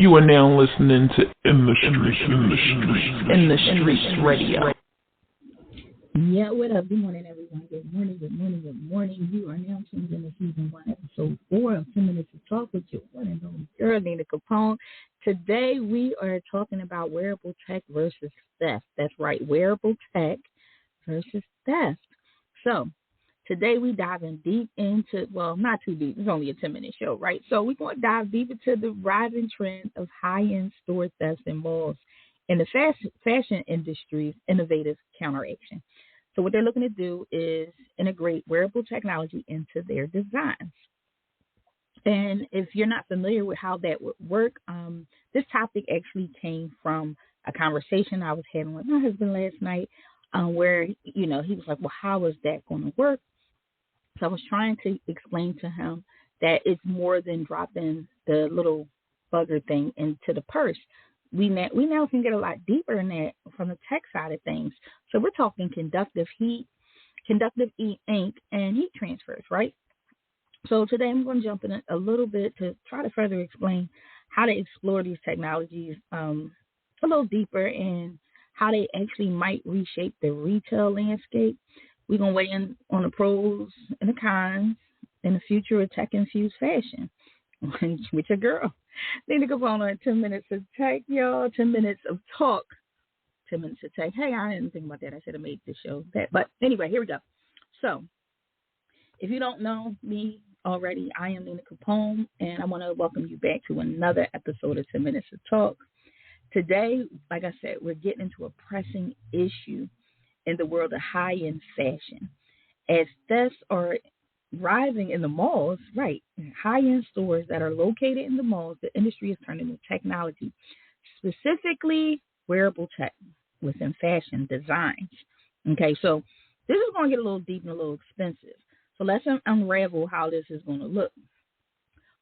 You are now listening to In the Streets Radio. Yeah, what up? Good morning, everyone. Good morning, good morning, good morning. You are now tuned in to season 1, episode 4 of 10 Minutes of Talk with your one and only girl, Nina Capone. Today, we are talking about wearable tech versus theft. That's right, wearable tech versus theft. So, today we diving deep into, well, not too deep. It's only a 10-minute show, right? So, we're going to dive deep into the rising trend of high-end store thefts in malls and the fashion industry's innovative counteraction. So what they're looking to do is integrate wearable technology into their designs. And if you're not familiar with how that would work, this topic actually came from a conversation I was having with my husband last night, where, he was like, well, how is that going to work? So I was trying to explain to him that it's more than dropping the little bugger thing into the purse. We now can get a lot deeper in that from the tech side of things. So we're talking conductive ink, and heat transfers, right? So today I'm going to jump in a little bit to try to further explain how to explore these technologies a little deeper and how they actually might reshape the retail landscape. We're going to weigh in on the pros and the cons and the future of tech-infused fashion with your girl. Nina Capone on 10 minutes of tech, y'all. 10 minutes of talk. 10 minutes of tech. Hey, I didn't think about that. I should have made this show that. But anyway, here we go. So, if you don't know me already, I am Nina Capone, and I want to welcome you back to another episode of 10 minutes of talk. Today, like I said, we're getting into a pressing issue in the world of high-end fashion. As thefts are rising in the malls, right, high-end stores that are located in the malls, the industry is turning to technology, specifically wearable tech within fashion designs. Okay, so this is going to get a little deep and a little expensive. So let's unravel how this is going to look.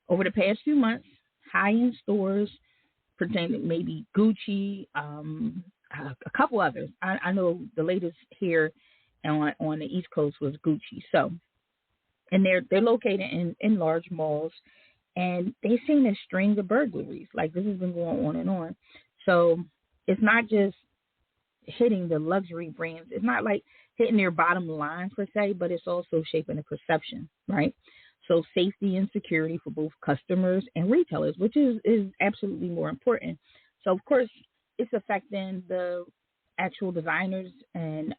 Over the past few months, high-end stores pertaining maybe Gucci, a couple others. I know the latest here on the East Coast was Gucci. So, and they're located in large malls, and they've seen a string of burglaries. Like, this has been going on and on. So it's not just hitting the luxury brands. It's not like hitting their bottom line per se, but it's also shaping a perception, right? So safety and security for both customers and retailers, which is absolutely more important. So, of course, it's affecting the actual designers and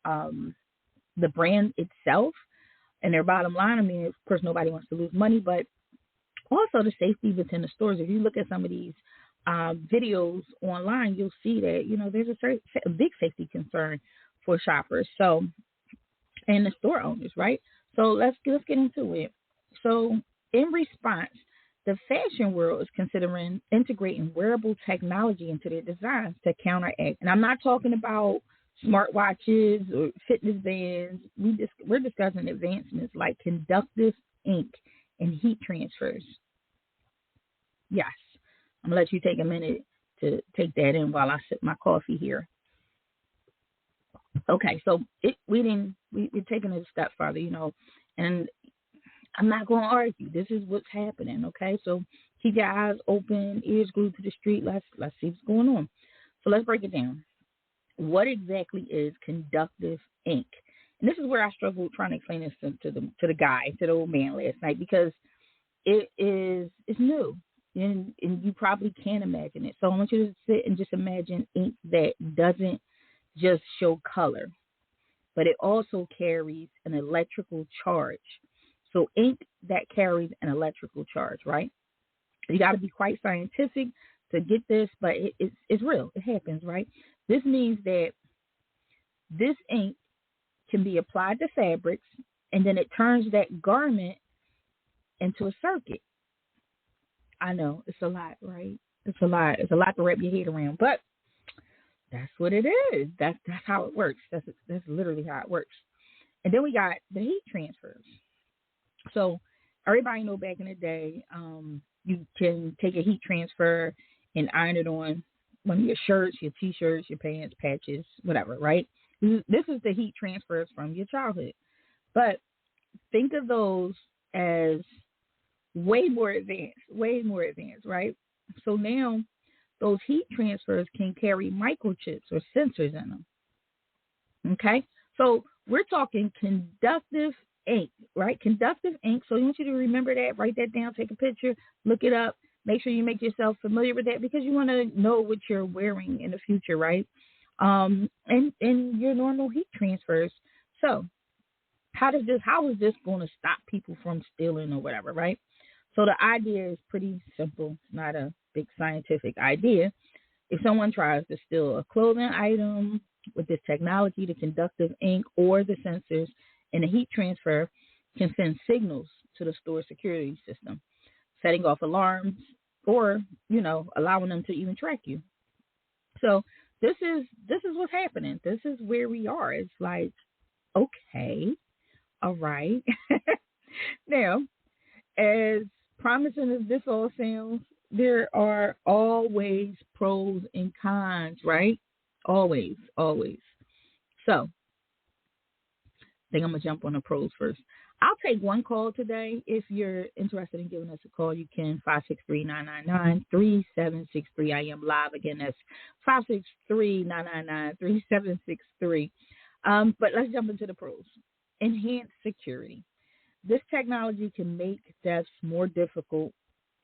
the brand itself and their bottom line. I mean, of course, nobody wants to lose money, but also the safety within the stores. If you look at some of these videos online, you'll see that, there's a big safety concern for shoppers. So, and the store owners, right? So let's get into it. So in response, the fashion world is considering integrating wearable technology into their designs to counteract. And I'm not talking about smartwatches or fitness bands. We're discussing advancements like conductive ink and heat transfers. Yes, I'm gonna let you take a minute to take that in while I sip my coffee here. Okay, so we're taking it a step further, and I'm not going to argue. This is what's happening. Okay, so keep your eyes open, ears glued to the street. Let's see what's going on. So let's break it down. What exactly is conductive ink? And this is where I struggled trying to explain this to the old man last night, because it's new, and you probably can't imagine it. So I want you to sit and just imagine ink that doesn't just show color, but it also carries an electrical charge. So ink that carries an electrical charge, right? You got to be quite scientific to get this, but it's real. It happens, right? This means that this ink can be applied to fabrics, and then it turns that garment into a circuit. I know, it's a lot, right? It's a lot. It's a lot to wrap your head around, but that's what it is. That's how it works. That's literally how it works. And then we got the heat transfers. So everybody know back in the day, you can take a heat transfer and iron it on one of your shirts, your T-shirts, your pants, patches, whatever, right? This is the heat transfers from your childhood. But think of those as way more advanced, right? So now those heat transfers can carry microchips or sensors in them. Okay? So we're talking conductive ink, right? Conductive ink. So I want you to remember that, write that down, take a picture, look it up, make sure you make yourself familiar with that because you want to know what you're wearing in the future, right? And your normal heat transfers. So how is this going to stop people from stealing or whatever, right? So the idea is pretty simple. It's not a big scientific idea. If someone tries to steal a clothing item with this technology, the conductive ink or the sensors and the heat transfer can send signals to the store security system, setting off alarms or, allowing them to even track you. So this is what's happening. This is where we are. It's like, okay, all right. Now, as promising as this all sounds, there are always pros and cons, right? Always. So, I think I'm going to jump on the pros first. I'll take one call today. If you're interested in giving us a call, you can 563-999-3763. I am live. Again, that's 563-999-3763. But let's jump into the pros. Enhanced security. This technology can make thefts more difficult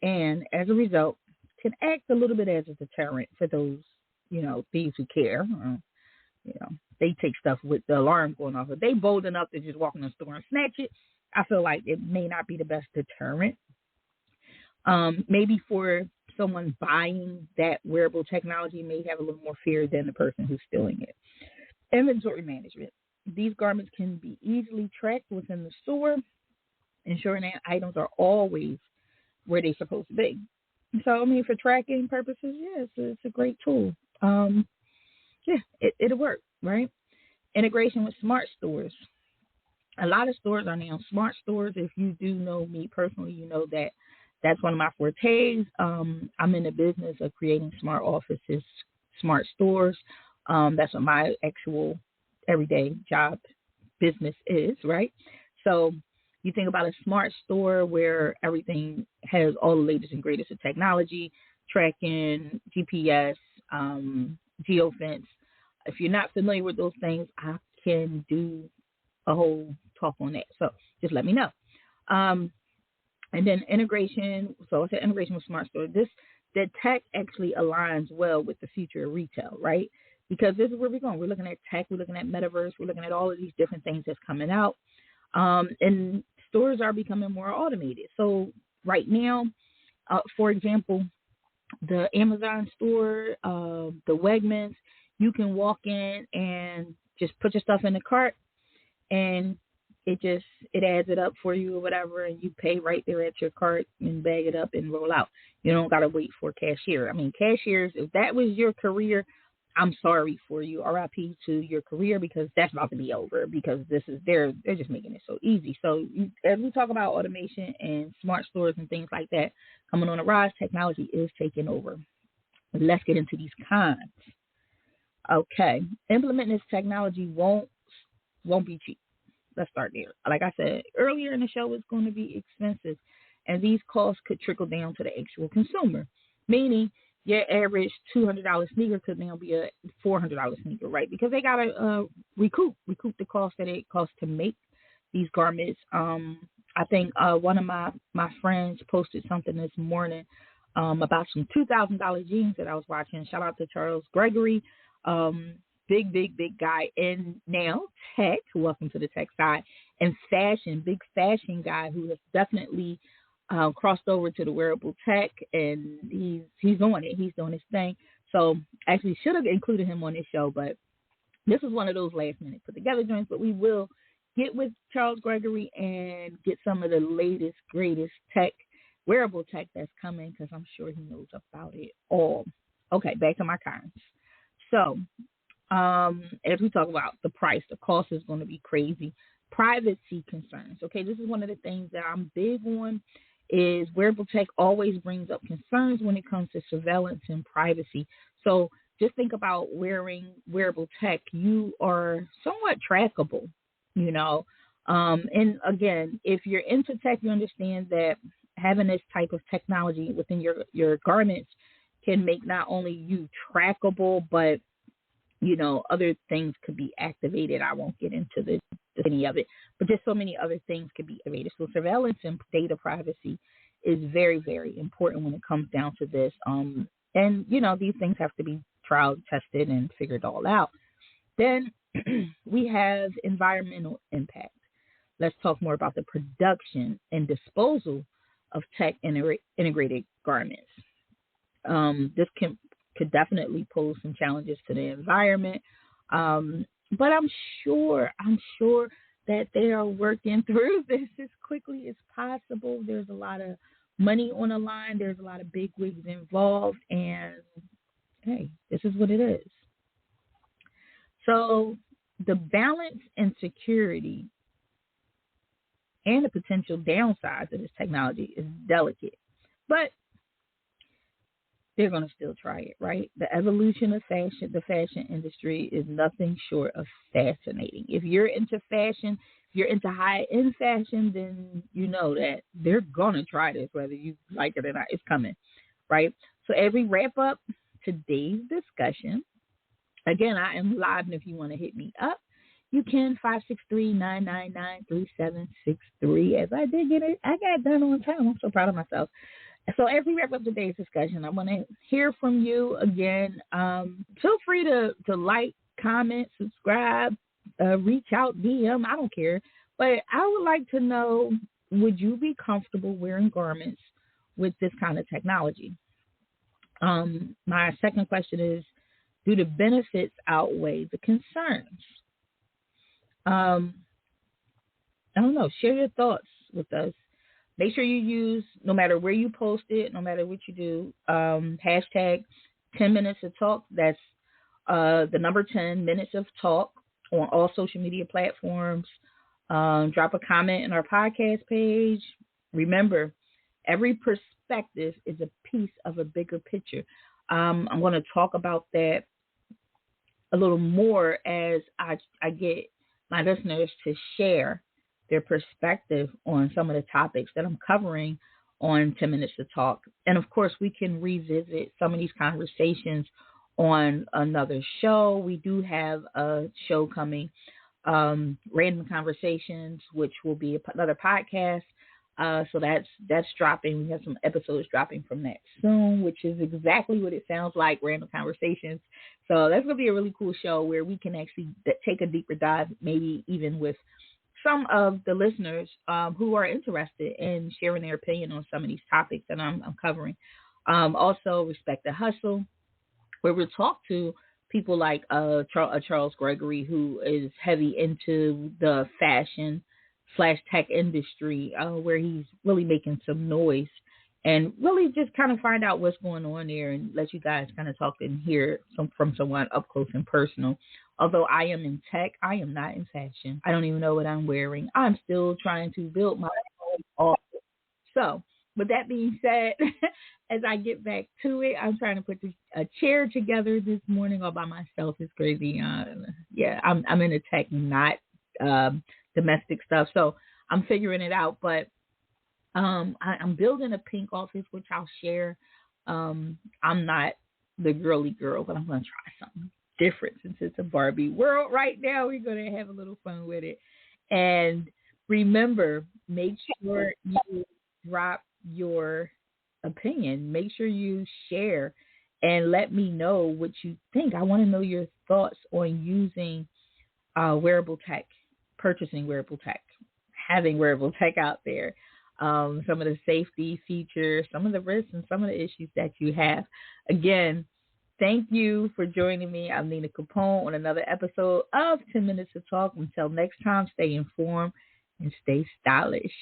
and, as a result, can act a little bit as a deterrent for those, thieves who care. They take stuff with the alarm going off. If they bold enough to just walk in the store and snatch it, I feel like it may not be the best deterrent. Maybe for someone buying that wearable technology may have a little more fear than the person who's stealing it. Inventory management. These garments can be easily tracked within the store, ensuring that items are always where they're supposed to be. So, for tracking purposes, it's a great tool. It'll work, right? Integration with smart stores. A lot of stores are now smart stores. If you do know me personally, you know that that's one of my fortes. I'm in the business of creating smart offices, smart stores. That's what my actual everyday job business is, right? So you think about a smart store where everything has all the latest and greatest of technology, tracking, GPS, geofence. If you're not familiar with those things, I can do a whole talk on that. So just let me know. And then integration. So I said integration with smart store. The tech actually aligns well with the future of retail, right? Because this is where we're going. We're looking at tech. We're looking at metaverse. We're looking at all of these different things that's coming out. And stores are becoming more automated. So right now, for example, the Amazon store, the Wegmans, you can walk in and just put your stuff in the cart and it adds it up for you or whatever, and you pay right there at your cart and bag it up and roll out. You don't got to wait for a cashier. Cashiers, if that was your career, I'm sorry for you. RIP to your career, because that's about to be over, because they're just making it so easy. So as we talk about automation and smart stores and things like that coming on the rise, technology is taking over. Let's get into these cons. Okay. Implementing this technology won't be cheap. Let's start there. Like I said earlier in the show, it's going to be expensive, and these costs could trickle down to the actual consumer, meaning your average $200 sneaker could now be a $400 sneaker, right? Because they got to recoup the cost that it costs to make these garments. I think one of my friends posted something this morning about some $2,000 jeans that I was watching. Shout out to Charles Gregory. Big guy in now tech. Welcome to the tech side. And fashion, big fashion guy who has definitely crossed over to the wearable tech, and he's on it. He's doing his thing. So actually should have included him on this show, but this is one of those last minute put together joints. But we will get with Charles Gregory and get some of the latest, greatest tech, wearable tech that's coming, because I'm sure he knows about it all. Okay, back to my cons. So as we talk about the price, the cost is going to be crazy. Privacy concerns. Okay, this is one of the things that I'm big on, is wearable tech always brings up concerns when it comes to surveillance and privacy. So just think about wearing wearable tech. You are somewhat trackable, and again, if you're into tech, you understand that having this type of technology within your garments can make not only you trackable, but other things could be activated. I won't get into any of it, but just so many other things could be activated. So surveillance and data privacy is very, very important when it comes down to this. And these things have to be trial tested and figured all out. Then we have environmental impact. Let's talk more about the production and disposal of tech integrated garments. This could definitely pose some challenges to the environment, but I'm sure that they are working through this as quickly as possible. There's a lot of money on the line. There's a lot of big wigs involved, and hey, this is what it is. So the balance and security and the potential downsides of this technology is delicate, but they're going to still try it, right? The evolution of fashion, the fashion industry is nothing short of fascinating. If you're into fashion, if you're into high-end fashion, then you know that they're going to try this, whether you like it or not. It's coming, right? So as we wrap up today's discussion, again, I am live, and if you want to hit me up, you can 563-999-3763. As I did get it, I got done on time. I'm so proud of myself. So as we wrap up today's discussion, I want to hear from you again. Feel free to like, comment, subscribe, reach out, DM. I don't care. But I would like to know, would you be comfortable wearing garments with this kind of technology? My second question is, do the benefits outweigh the concerns? I don't know. Share your thoughts with us. Make sure you use, no matter where you post it, no matter what you do, hashtag 10 minutes of talk. That's the number 10 minutes of talk on all social media platforms. Drop a comment in our podcast page. Remember, every perspective is a piece of a bigger picture. I'm going to talk about that a little more as I get my listeners to share their perspective on some of the topics that I'm covering on 10 Minutes to Talk. And of course, we can revisit some of these conversations on another show. We do have a show coming, Random Conversations, which will be another podcast. So that's dropping. We have some episodes dropping from that soon, which is exactly what it sounds like, Random Conversations. So that's going to be a really cool show where we can actually take a deeper dive, maybe even with some of the listeners who are interested in sharing their opinion on some of these topics that I'm covering. Also, Respect the Hustle, where we'll talk to people like Charles Gregory, who is heavy into the fashion/tech industry, where he's really making some noise and really just kind of find out what's going on there and let you guys kind of talk and hear from someone up close and personal. Although I am in tech, I am not in fashion. I don't even know what I'm wearing. I'm still trying to build my own office. So with that being said, as I get back to it, I'm trying to put a chair together this morning all by myself. It's crazy. Yeah, I'm in the tech, not domestic stuff. So I'm figuring it out. But I'm building a pink office, which I'll share. I'm not the girly girl, but I'm going to try something different since it's a Barbie world right now. We're going to have a little fun with it. And remember, make sure you drop your opinion. Make sure you share and let me know what you think. I want to know your thoughts on using wearable tech, purchasing wearable tech, having wearable tech out there. Some of the safety features, some of the risks, and some of the issues that you have. Again, thank you for joining me. I'm Nina Capone on another episode of 10 Minutes to Talk. Until next time, stay informed and stay stylish.